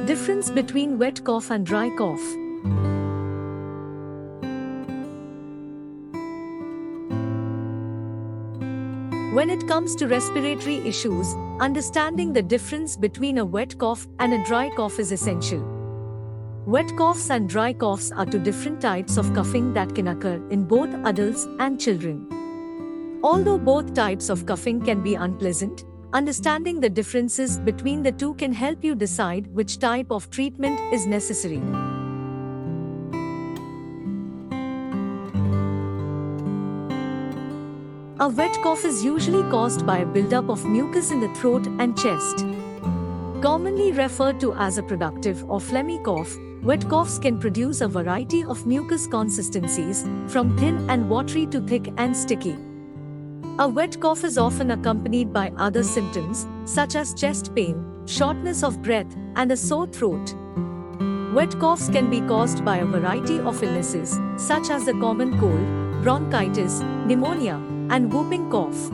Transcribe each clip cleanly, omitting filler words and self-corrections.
Difference between wet cough and dry cough. When it comes to respiratory issues, understanding the difference between a wet cough and a dry cough is essential. Wet coughs and dry coughs are two different types of coughing that can occur in both adults and children. Although both types of coughing can be unpleasant, understanding the differences between the two can help you decide which type of treatment is necessary. A wet cough is usually caused by a buildup of mucus in the throat and chest. Commonly referred to as a productive or phlegmy cough, wet coughs can produce a variety of mucus consistencies, from thin and watery to thick and sticky. A wet cough is often accompanied by other symptoms, such as chest pain, shortness of breath, and a sore throat. Wet coughs can be caused by a variety of illnesses, such as the common cold, bronchitis, pneumonia, and whooping cough.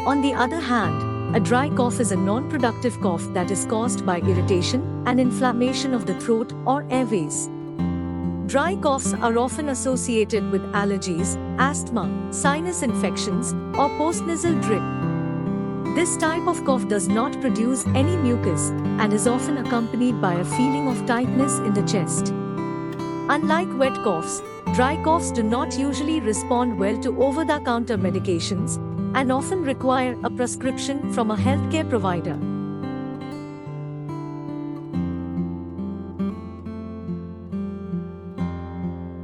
On the other hand, a dry cough is a non-productive cough that is caused by irritation and inflammation of the throat or airways. Dry coughs are often associated with allergies, asthma, sinus infections, or postnasal drip. This type of cough does not produce any mucus and is often accompanied by a feeling of tightness in the chest. Unlike wet coughs, dry coughs do not usually respond well to over-the-counter medications and often require a prescription from a healthcare provider.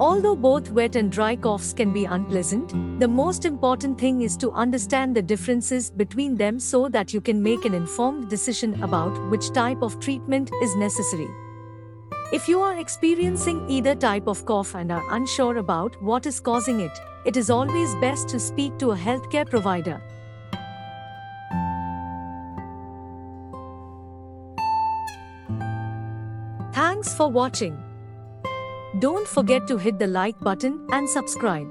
Although both wet and dry coughs can be unpleasant, the most important thing is to understand the differences between them so that you can make an informed decision about which type of treatment is necessary. If you are experiencing either type of cough and are unsure about what is causing it, it is always best to speak to a healthcare provider. Thanks for watching. Don't forget to hit the like button and subscribe.